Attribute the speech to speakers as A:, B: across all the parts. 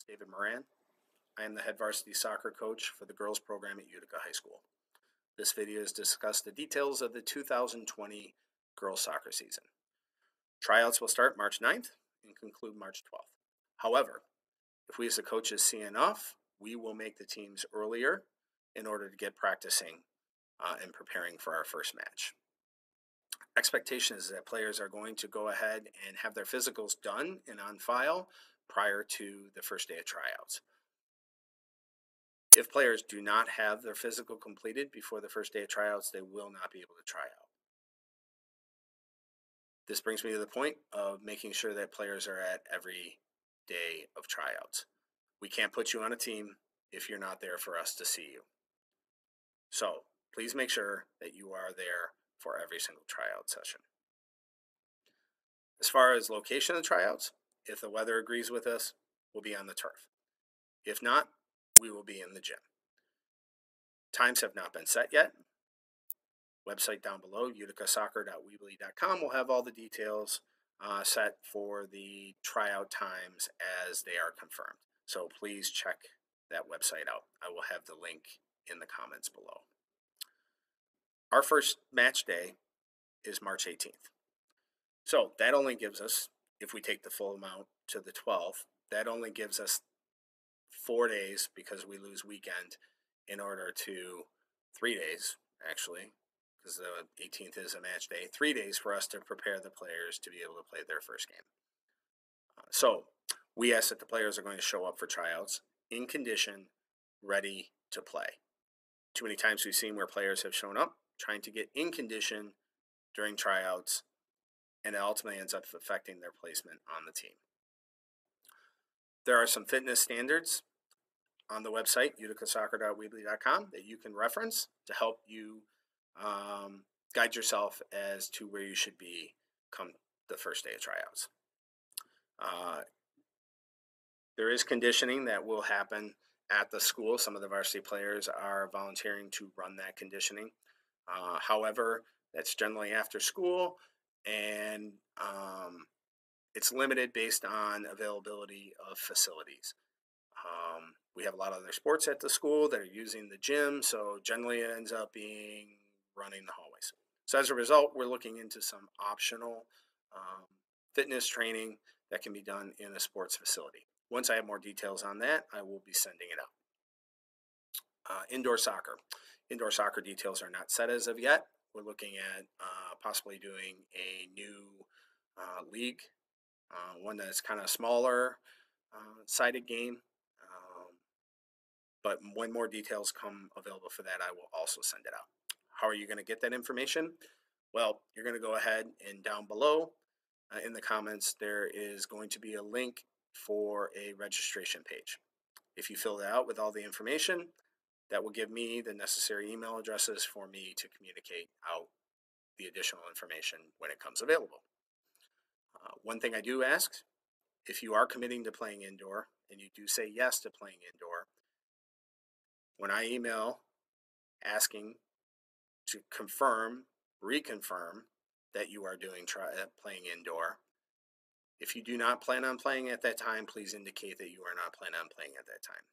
A: David Moran. I am the head varsity soccer coach for the girls program at Utica High School. This video is to discuss the details of the 2020 girls soccer season. Tryouts will start March 9th and conclude March 12th. However, if we as the coaches see enough, we will make the teams earlier in order to get practicing and preparing for our first match. Expectation is that players are going to go ahead and have their physicals done and on file prior to the first day of tryouts. If players do not have their physical completed before the first day of tryouts, they will not be able to try out. This brings me to the point of making sure that players are at every day of tryouts. We can't put you on a team if you're not there for us to see you. So please make sure that you are there for every single tryout session. As far as location of tryouts, if the weather agrees with us, we'll be on the turf. If not, we will be in the gym. Times have not been set yet. Website down below, uticasoccer.weebly.com, will have all the details set for the tryout times as they are confirmed. So please check that website out. I will have the link in the comments below. Our first match day is March 18th. So that only gives us, if we take the full amount to the 12th, that only gives us 4 days, because we lose weekend, in order to 3 days, actually, because the 18th is a match day, 3 days for us to prepare the players to be able to play their first game. So we ask that the players are going to show up for tryouts in condition, ready to play. Too many times we've seen where players have shown up trying to get in condition during tryouts, and it ultimately ends up affecting their placement on the team. There are some fitness standards on the website, uticasoccer.weebly.com, that you can reference to help you guide yourself as to where you should be come the first day of tryouts. There is conditioning that will happen at the school. Some of the varsity players are volunteering to run that conditioning. However, that's generally after school, and it's limited based on availability of facilities. We have a lot of other sports at the school that are using the gym, so generally it ends up being running the hallways. So as a result, we're looking into some optional fitness training that can be done in a sports facility. Once I have more details on that, I will be sending it out. Indoor soccer. Indoor soccer details are not set as of yet. We're looking at possibly doing a new league, one that's kind of smaller sided game. But when more details come available for that, I will also send it out. How are you going to get that information? Well, you're going to go ahead and down below in the comments, there is going to be a link for a registration page. If you fill it out with all the information, that will give me the necessary email addresses for me to communicate out the additional information when it comes available. One thing I do ask, if you are committing to playing indoor and you do say yes to playing indoor, when I email asking to confirm, reconfirm that you are doing playing indoor, if you do not plan on playing at that time, please indicate that you are not planning on playing at that time.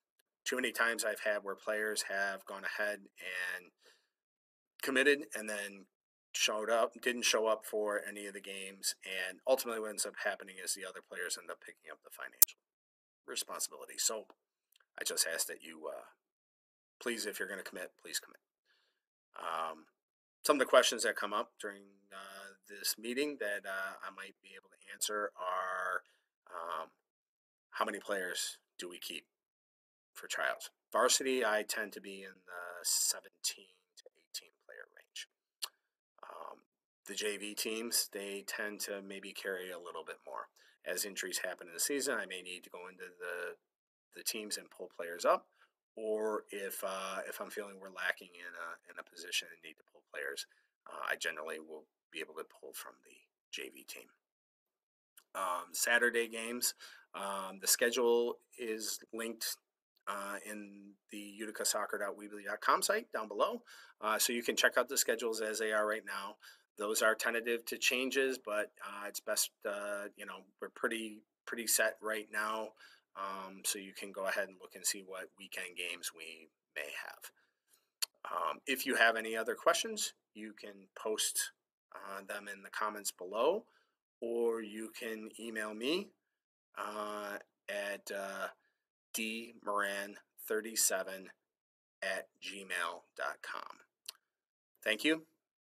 A: Too many times I've had where players have gone ahead and committed and then didn't show up for any of the games, and ultimately what ends up happening is the other players end up picking up the financial responsibility. So I just ask that you please, if you're going to commit, please commit. Some of the questions that come up during this meeting that I might be able to answer are how many players do we keep for tryouts? Varsity, I tend to be in the 17 to 18 player range. The JV teams, they tend to maybe carry a little bit more. As injuries happen in the season, I may need to go into the teams and pull players up, or if I'm feeling we're lacking in a position and need to pull players, I generally will be able to pull from the JV team. Saturday games, the schedule is linked in the uticasoccer.weebly.com site down below, so you can check out the schedules as they are right now. Those are tentative to changes, but it's best, we're pretty set right now So you can go ahead and look and see what weekend games we may have. If you have any other questions, you can post them in the comments below, or you can email me at dmoran37@gmail.com. Thank you,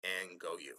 A: and go you.